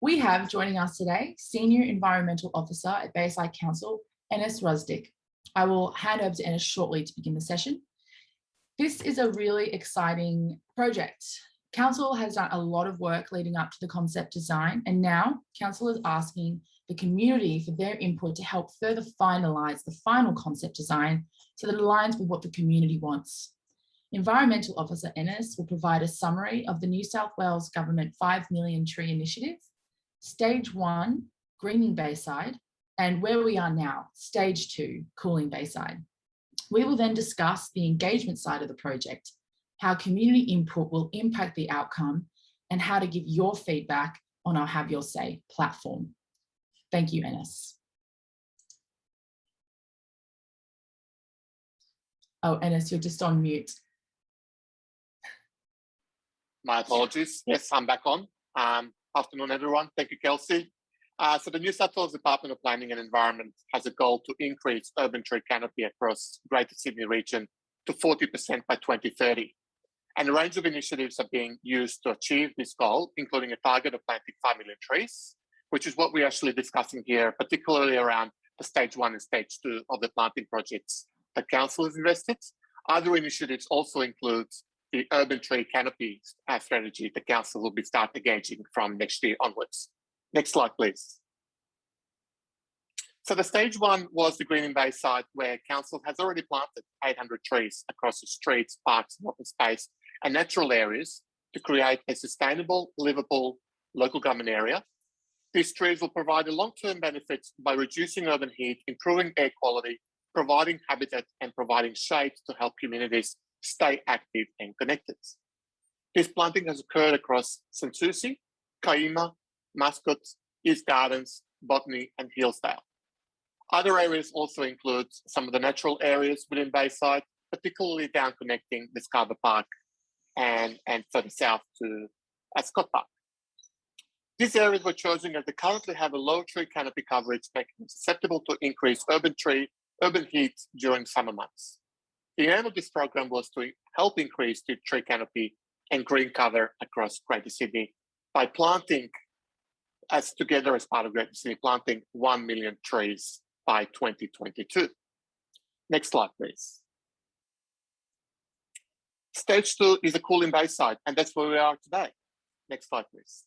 We have joining us today, Senior Environmental Officer at Bayside Council, Enes Rusdik. I will hand over to Enes shortly to begin the session. This is a really exciting project. Council has done a lot of work leading up to the concept design, and now Council is asking the community for their input to help further finalise the final concept design so that it aligns with what the community wants. Environmental Officer Enes will provide a summary of the New South Wales Government 5 million tree initiative, Stage 1, greening Bayside, and where we are now, Stage 2, cooling Bayside. We will then discuss the engagement side of the project, how community input will impact the outcome, and how to give your feedback on our Have Your Say platform. Thank you, Enes. Oh, Enes, you're just on mute. My apologies. Yes, I'm back on. Afternoon, everyone. Thank you, Kelsey. So the New South Wales Department of Planning and Environment has a goal to increase urban tree canopy across Greater Sydney region to 40% by 2030. And a range of initiatives are being used to achieve this goal, including a target of planting 5 million trees, which is what we're actually discussing here, particularly around the Stage 1 and Stage 2 of the planting projects that Council has invested. Other initiatives also include the urban tree canopy strategy the Council will be start engaging from next year onwards. Next slide, please. So the Stage 1 was the greening Bayside, where Council has already planted 800 trees across the streets, parks, and open space and natural areas to create a sustainable, livable local government area. These trees will provide a long-term benefits by reducing urban heat, improving air quality, providing habitat, and providing shade to help communities stay active and connected. This planting has occurred across St. Susie, Kaima, Mascot, East Gardens, Botany, and Hillsdale. Other areas also include some of the natural areas within Bayside, particularly down connecting the Scarborough Park and further south to Ascot Park. These areas were chosen as they currently have a low tree canopy coverage, making them susceptible to increased urban heat during summer months. The aim of this program was to help increase the tree canopy and green cover across Greater Sydney by planting, as part of Greater Sydney, planting 1 million trees by 2022. Next slide, please. Stage 2 is a cooling Bayside, and that's where we are today. Next slide, please.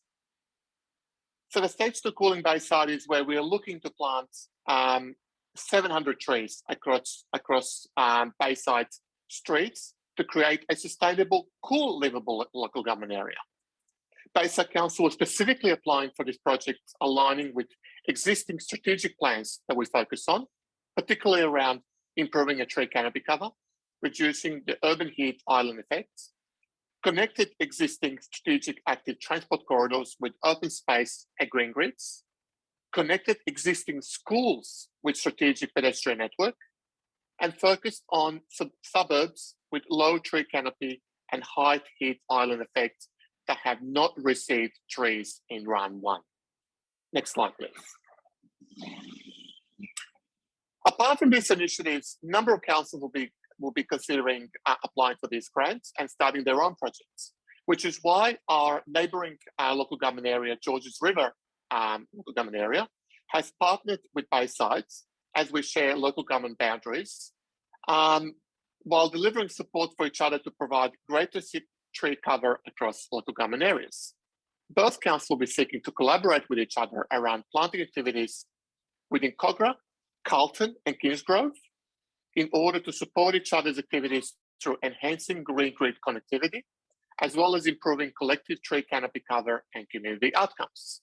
So the Stage 2 cooling Bayside is where we are looking to plant 700 trees across Bayside streets to create a sustainable, cool, livable local government area. Bayside Council was specifically applying for this project, aligning with existing strategic plans that we focus on, particularly around improving a tree canopy cover, reducing the urban heat island effects, connected existing strategic active transport corridors with open space and green grids, connected existing schools with strategic pedestrian network, and focused on suburbs with low tree canopy and high heat island effects that have not received trees in round 1. Next slide, please. Apart from these initiatives, a number of councils will be considering applying for these grants and starting their own projects, which is why our neighbouring local government area, Georges River local government area, has partnered with Bayside as we share local government boundaries, while delivering support for each other to provide greater tree cover across local government areas. Both councils will be seeking to collaborate with each other around planting activities within Cogra, Carlton, and Kingsgrove in order to support each other's activities through enhancing green grid connectivity, as well as improving collective tree canopy cover and community outcomes.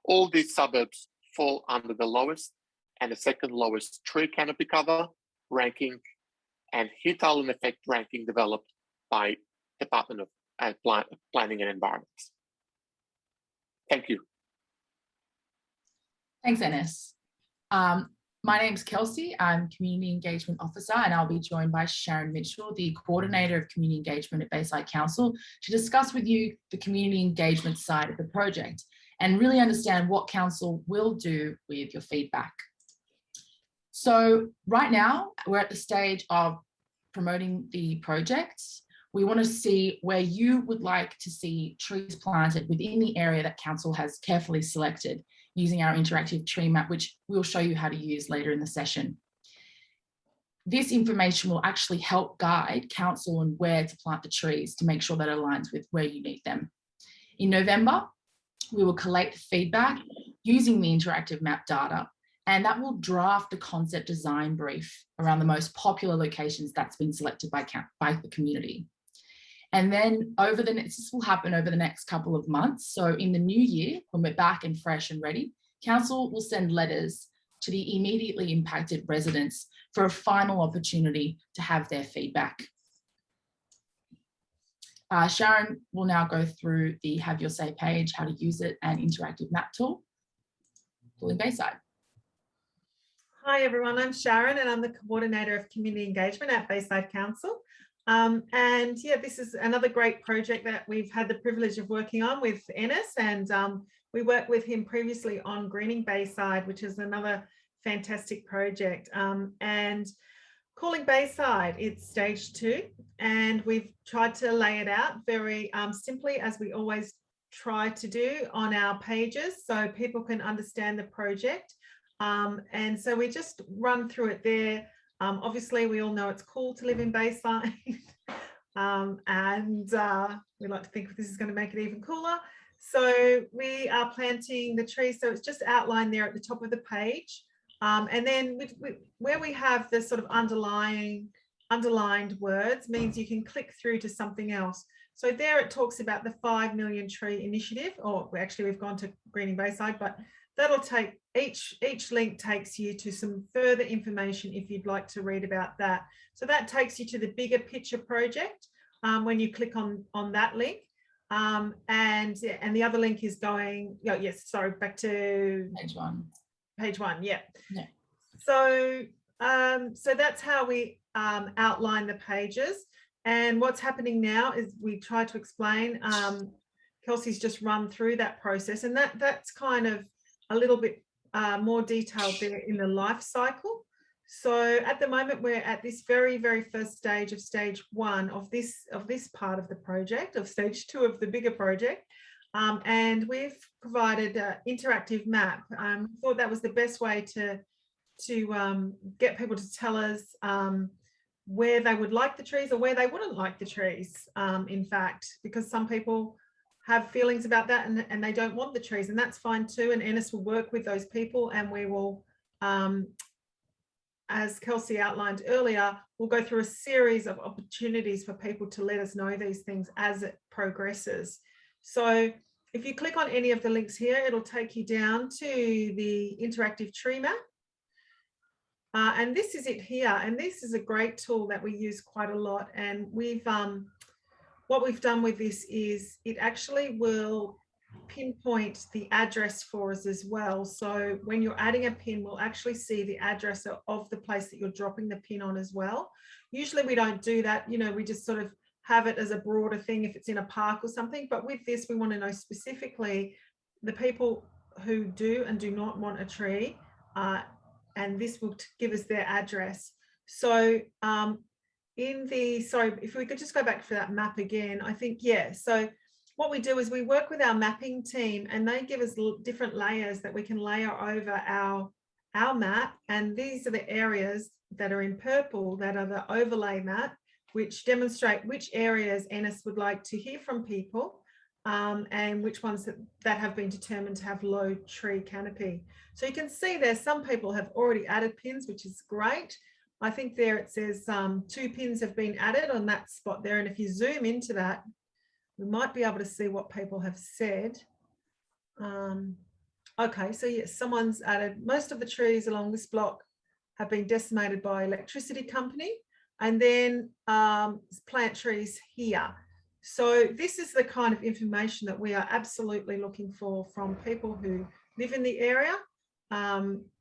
All these suburbs fall under the lowest and the second lowest tree canopy cover ranking and heat island effect ranking developed by Department of Planning and Environment. Thank you. Thanks, Enes. My name's Kelsey. I'm Community Engagement Officer, and I'll be joined by Sharon Mitchell, the Coordinator of Community Engagement at Bayside Council, to discuss with you the community engagement side of the project and really understand what Council will do with your feedback. So right now, we're at the stage of promoting the project. We want to see where you would like to see trees planted within the area that council has carefully selected using our interactive tree map, which we'll show you how to use later in the session. This information will actually help guide council on where to plant the trees to make sure that it aligns with where you need them. In November, we will collect feedback using the interactive map data, and that will draft the concept design brief around the most popular locations that's been selected by the community. And then this will happen over the next couple of months. So in the new year, when we're back and fresh and ready, council will send letters to the immediately impacted residents for a final opportunity to have their feedback. Sharon will now go through the Have Your Say page, how to use it, and interactive map tool in Bayside. Hi everyone, I'm Sharon and I'm the Coordinator of Community Engagement at Bayside Council. And yeah, this is another great project that we've had the privilege of working on with Ennis, and we worked with him previously on Greening Bayside, which is another fantastic project. And Calling Bayside, it's stage 2, and we've tried to lay it out very simply, as we always try to do on our pages, so people can understand the project. And so we just run through it there. Obviously, we all know it's cool to live in Bayside, and we like to think this is going to make it even cooler. So we are planting the trees, so it's just outlined there at the top of the page. And then where we have the sort of underlined words means you can click through to something else. So there it talks about the 5 million tree initiative, or actually we've gone to Greening Bayside, but that'll take, each link takes you to some further information if you'd like to read about that. So that takes you to the bigger picture project when you click on that link. And the other link is going, back to page one, yeah. So so that's how we outline the pages. And what's happening now is we try to explain, Kelsey's just run through that process, and that's kind of a little bit more detailed there in the life cycle. So at the moment, we're at this very, very first stage of stage 1 of this part of the project, of stage 2 of the bigger project. And we've provided an interactive map. Thought that was the best way to get people to tell us where they would like the trees or where they wouldn't like the trees, in fact, because some people have feelings about that and they don't want the trees, and that's fine too. And Ennis will work with those people, and we will, as Kelsey outlined earlier, we'll go through a series of opportunities for people to let us know these things as it progresses. So if you click on any of the links here, it'll take you down to the interactive tree map. And this is it here. And this is a great tool that we use quite a lot. And what we've done with this is it actually will pinpoint the address for us as well. So when you're adding a pin, we'll actually see the address of the place that you're dropping the pin on as well. Usually we don't do that. You know, we just sort of have it as a broader thing if it's in a park or something. But with this, we want to know specifically the people who do and do not want a tree, and this will give us their address. So if we could just go back for that map again, I think, yeah. So what we do is we work with our mapping team, and they give us different layers that we can layer over our map. And these are the areas that are in purple that are the overlay map, which demonstrate which areas Ennis would like to hear from people, and which ones that have been determined to have low tree canopy. So you can see there some people have already added pins, which is great. I think there it says 2 pins have been added on that spot there. And if you zoom into that, we might be able to see what people have said. Okay, so yes, someone's added, most of the trees along this block have been decimated by electricity company, and then plant trees here. So this is the kind of information that we are absolutely looking for from people who live in the area.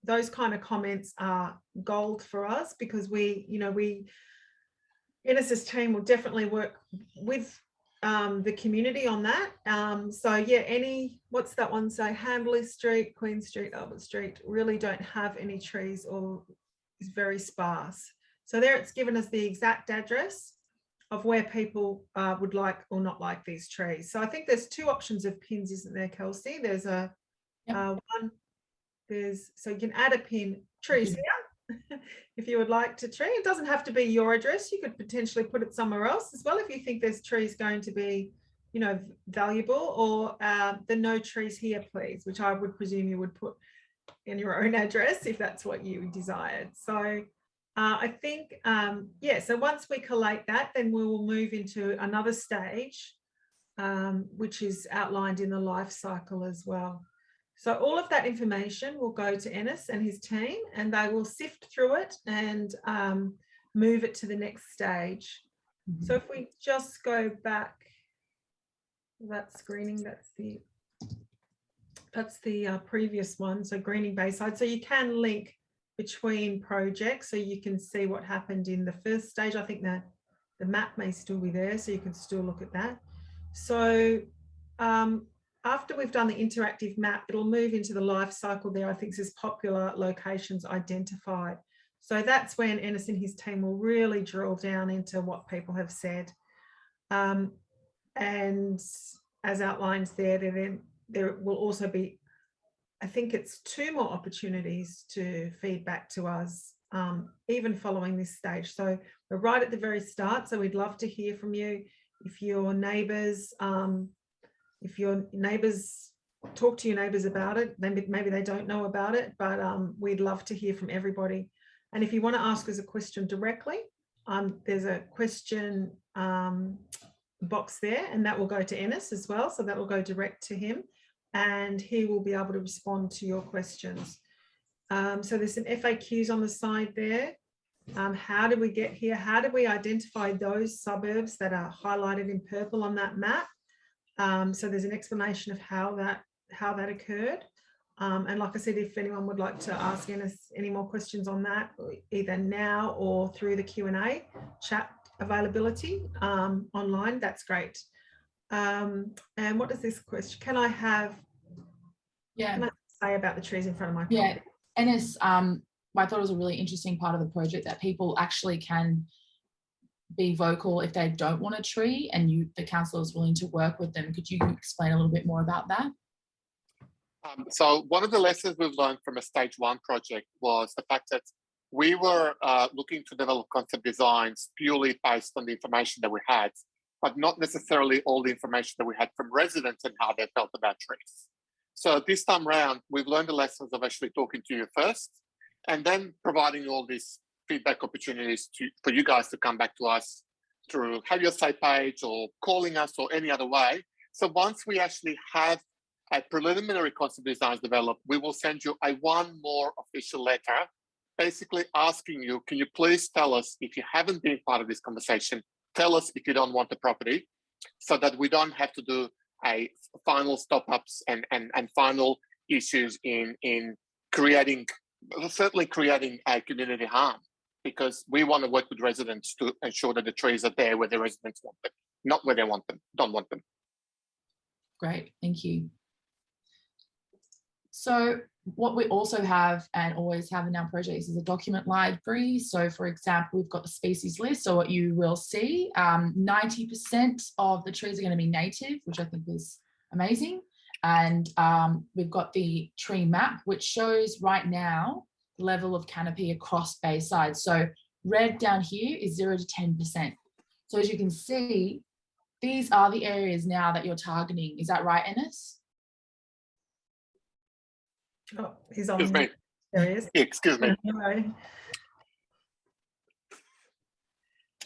Those kind of comments are gold for us, because Ennis's team will definitely work with the community on that. So yeah, what's that one say? Hambley Street, Queen Street, Albert Street really don't have any trees or is very sparse. So there it's given us the exact address. where people would like or not like these trees. So I think there's two options of pins, isn't there, Kelsey? There's a one. So you can add a pin, trees here, if you would like to tree. It doesn't have to be your address. You could potentially put it somewhere else as well if you think there's trees going to be, you know, valuable, or the no trees here, please, which I would presume you would put in your own address if that's what you desired. So I think, yeah, so once we collate that, then we will move into another stage, which is outlined in the life cycle as well. So all of that information will go to Ennis and his team, and they will sift through it and move it to the next stage. So if we just go back, that screening, that's the previous one. So greening Bayside. So you can link between projects, so you can see what happened in the first stage. I think that the map may still be there, so you can still look at that. So after we've done the interactive map, it'll move into the life cycle there. I think it says popular locations identified. So that's when Ennis and his team will really drill down into what people have said. And as outlined there will also be, I think it's 2 more opportunities to feedback to us, even following this stage. So we're right at the very start. So we'd love to hear from you. If your neighbours, talk to your neighbours about it, then maybe they don't know about it, but we'd love to hear from everybody. And if you want to ask us a question directly, there's a question box there, and that will go to Ennis as well. So that will go direct to him, and he will be able to respond to your questions. So there's some FAQs on the side there. How did we get here? How did we identify those suburbs that are highlighted in purple on that map? So there's an explanation of how that occurred. And like I said, if anyone would like to ask Ennis any more questions on that, either now or through the Q&A chat availability online, that's great. And what does this question? Can I say about the trees in front of my property? Yeah, Ennis, I thought it was a really interesting part of the project that people actually can be vocal if they don't want a tree, and the council is willing to work with them. Could you explain a little bit more about that? So one of the lessons we've learned from a stage 1 project was the fact that we were looking to develop concept designs purely based on the information that we had, but not necessarily all the information that we had from residents and how they felt about trees. So this time around, we've learned the lessons of actually talking to you first, and then providing all these feedback opportunities for you guys to come back to us through Have Your Say page or calling us or any other way. So once we actually have a preliminary concept designs developed, we will send you one more official letter, basically asking you, can you please tell us, if you haven't been part of this conversation, tell us if you don't want the property, so that we don't have to do a final stop-ups and final issues in certainly creating a community harm, because we want to work with residents to ensure that the trees are there where the residents want them, not where they don't want them. Great, thank you. So what we also have and always have in our projects is a document library. So for example, we've got the species list. So what you will see, 90% of the trees are going to be native, which I think is amazing. And we've got the tree map, which shows right now the level of canopy across Bayside. So red down here is 0 to 10%. So as you can see, these are the areas now that you're targeting. Is that right, Ennis? Oh, he's on. Excuse me. There he is. Excuse me.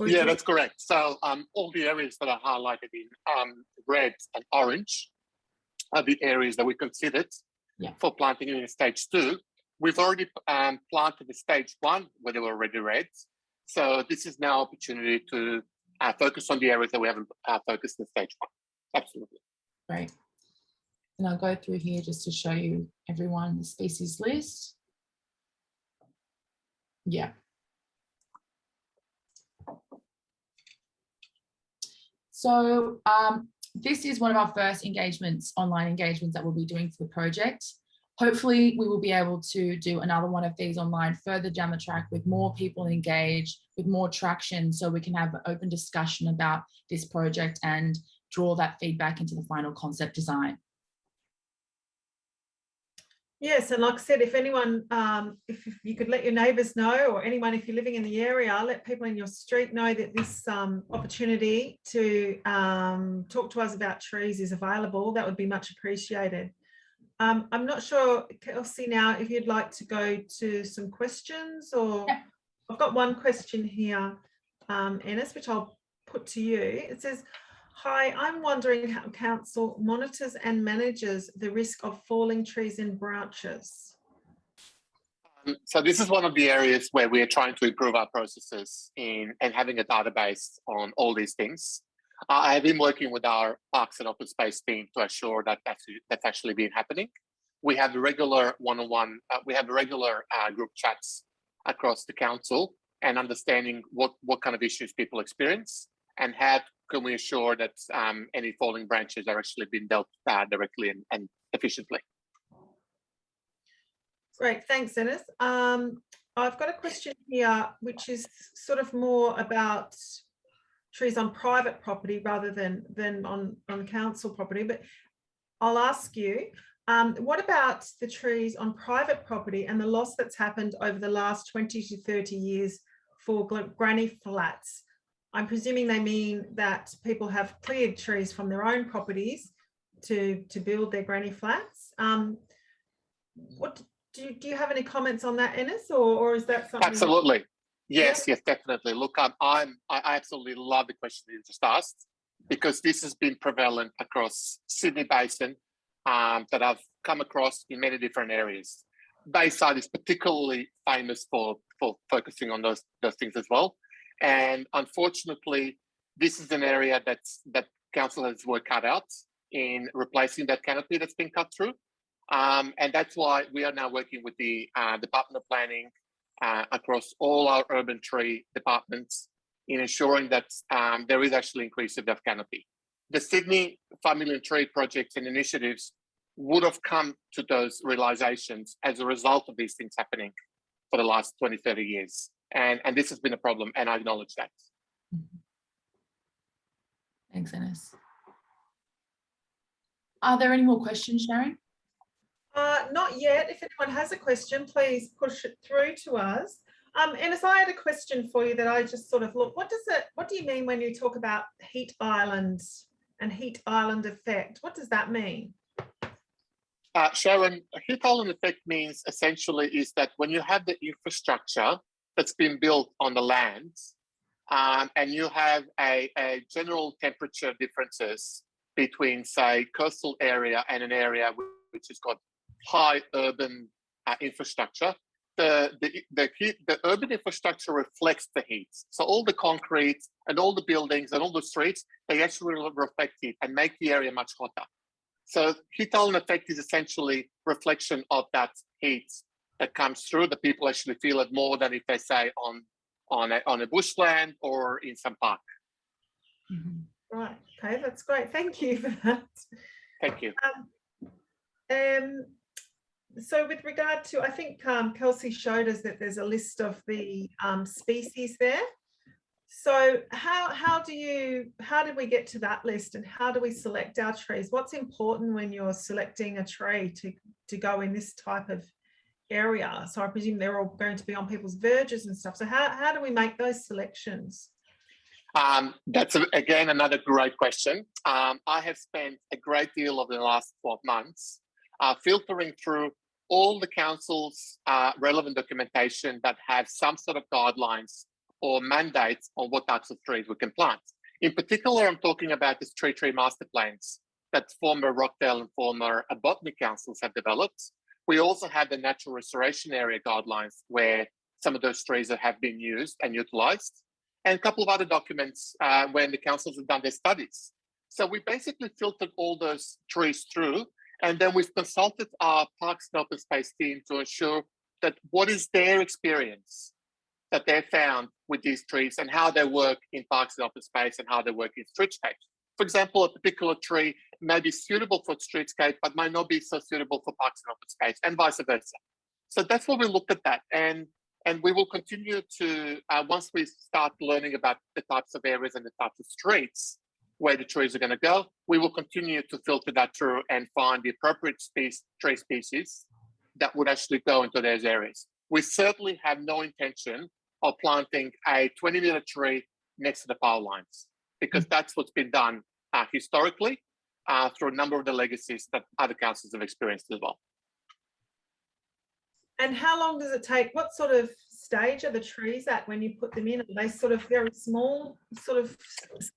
Yeah, that's correct. So all the areas that are highlighted in red and orange are the areas that we considered for planting in stage 2. We've already planted in stage 1 where they were already red. So this is now opportunity to focus on the areas that we haven't focused in stage 1. Absolutely. Great. And I'll go through here just to show you everyone the species list. Yeah. So this is one of our first engagements, online engagements that we'll be doing for the project. Hopefully we will be able to do another one of these online further down the track with more people engaged, with more traction, so we can have an open discussion about this project and draw that feedback into the final concept design. Yes, and like I said, if anyone, if you could let your neighbours know, or anyone, if you're living in the area, let people in your street know that this opportunity to talk to us about trees is available. That would be much appreciated. I'm not sure, Kelsey, now if you'd like to go to some questions, or Yeah. I've got one question here, Ennis, which I'll put to you. It says, hi, I'm wondering how council monitors and manages the risk of falling trees and branches. So this is one of the areas where we are trying to improve our processes and having a database on all these things. I have been working with our Parks and Open Space team to assure that that's actually been happening. We have regular one-on-one, we have regular group chats across the council and understanding what kind of issues people experience and how can we assure that any falling branches are actually being dealt directly and efficiently. Great, thanks, Ennis. I've got a question here, which is sort of more about trees on private property rather than on council property, but I'll ask you, what about the trees on private property and the loss that's happened over the last 20 to 30 years for granny flats? I'm presuming they mean that people have cleared trees from their own properties to build their granny flats. What do you have any comments on that, Ennis, or is that something? Absolutely. Yes, Yeah. yes, definitely. Look, I absolutely love the question you just asked, because this has been prevalent across Sydney Basin that I've come across in many different areas. Bayside is particularly famous for focusing on those things as well. And unfortunately, this is an area that council has work cut out in replacing that canopy that's been cut through. And that's why we are now working with the Department of Planning across all our urban tree departments in ensuring that there is actually increase of that canopy. The Sydney 5 Million Tree projects and initiatives would have come to those realizations as a result of these things happening for the last 20, 30 years. And this has been a problem, and I acknowledge that. Thanks, Ennis. Are there any more questions, Sharon? Not yet. If anyone has a question, please push it through to us. Ennis, I had a question for you that I just sort of look. What do you mean when you talk about heat islands and heat island effect? What does that mean? Sharon, a heat island effect means essentially is that when you have the infrastructure that's been built on the land, and you have a general temperature differences between, say, coastal area and an area which has got high urban infrastructure, the urban infrastructure reflects the heat. So all the concrete and all the buildings and all the streets, they actually reflect heat and make the area much hotter. So heat island effect is essentially reflection of that heat that comes through. The people actually feel it more than if they say on a bushland or in some park. Mm-hmm. Right. Okay, that's great. Thank you for that. Thank you. So with regard to, I think Kelsey showed us that there's a list of the species there. So how did we get to that list, and how do we select our trees? What's important when you're selecting a tree to go in this type of area? So I presume they're all going to be on people's verges and stuff. So how do we make those selections? That's again another great question. I have spent a great deal of the last 12 months filtering through all the council's relevant documentation that have some sort of guidelines or mandates on what types of trees we can plant. In particular, I'm talking about the tree master plans that former Rockdale and former botany councils have developed. We also have the natural restoration area guidelines where some of those trees have been used and utilised, and a couple of other documents when the councils have done their studies. So we basically filtered all those trees through, and then we've consulted our Parks and Open Space team to ensure that what is their experience that they found with these trees and how they work in parks and open space and how they work in streetscapes. For example, a particular tree may be suitable for streetscape, but might not be so suitable for parks and open space, and vice versa. So that's what we looked at that. And we will continue to, once we start learning about the types of areas and the types of streets where the trees are going to go, we will continue to filter that through and find the appropriate tree species that would actually go into those areas. We certainly have no intention of planting a 20-meter tree next to the power lines, because that's what's been done historically through a number of the legacies that other councils have experienced as well. And how long does it take? What sort of stage are the trees at when you put them in? Are they sort of very small sort of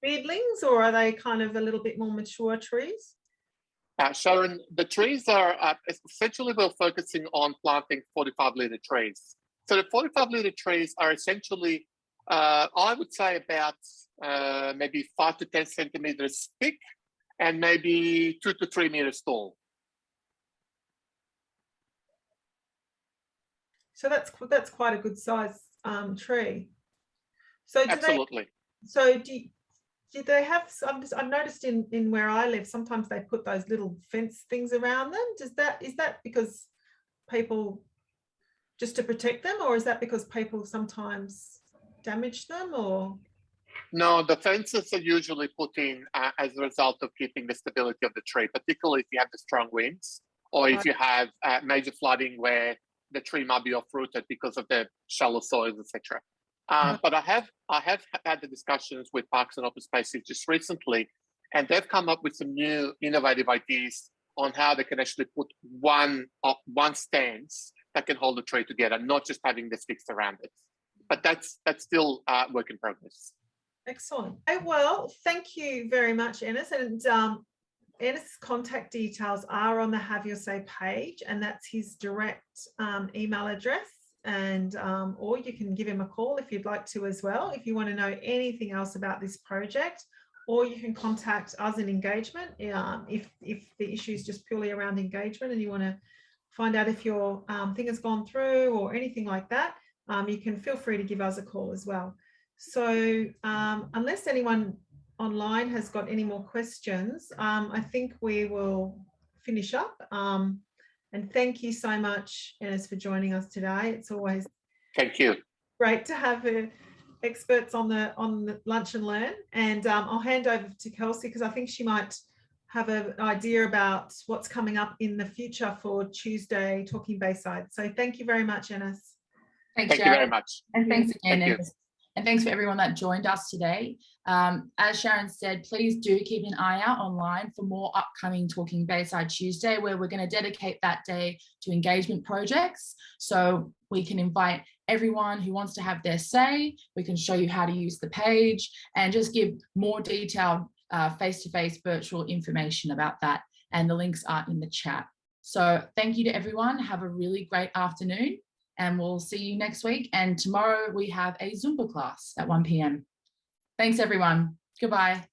seedlings, or are they kind of a little bit more mature trees? Sharon, the trees are essentially, we're focusing on planting 45-litre trees. So the 45-litre trees are essentially, I would say about maybe 5 to 10 centimeters thick and maybe 2 to 3 meters tall. So that's quite a good size tree. So absolutely. Do they have? I've noticed in where I live, sometimes they put those little fence things around them. Is that because people, just to protect them, or is that because people sometimes damage them? Or no, the fences are usually put in as a result of keeping the stability of the tree, particularly if you have the strong winds, or if you have major flooding where the tree might be uprooted because of the shallow soils, etc. But I have had the discussions with Parks and Open Spaces just recently, and they've come up with some new innovative ideas on how they can actually put one stance that can hold the tree together, not just having the sticks around it. But that's still work in progress. Excellent. Well, thank you very much, Ennis. And Ennis's contact details are on the Have Your Say page, and that's his direct email address. And or you can give him a call if you'd like to as well, if you want to know anything else about this project, or you can contact us in engagement if the issue is just purely around engagement and you want to find out if your thing has gone through or anything like that. You can feel free to give us a call as well. So unless anyone online has got any more questions, I think we will finish up. And thank you so much, Ennis, for joining us today. It's always great to have experts on the Lunch and Learn. And I'll hand over to Kelsey, because I think she might have an idea about what's coming up in the future for Tuesday Talking Bayside. So thank you very much, Ennis. Thanks, Thank you very much. And thanks again, Ennis. And thanks for everyone that joined us today. As Sharon said, please do keep an eye out online for more upcoming Talking Bayside Tuesday, where we're going to dedicate that day to engagement projects. So we can invite everyone who wants to have their say. We can show you how to use the page and just give more detailed face-to-face virtual information about that. And the links are in the chat. So thank you to everyone. Have a really great afternoon. And we'll see you next week. And tomorrow we have a Zumba class at 1 p.m. Thanks, everyone. Goodbye.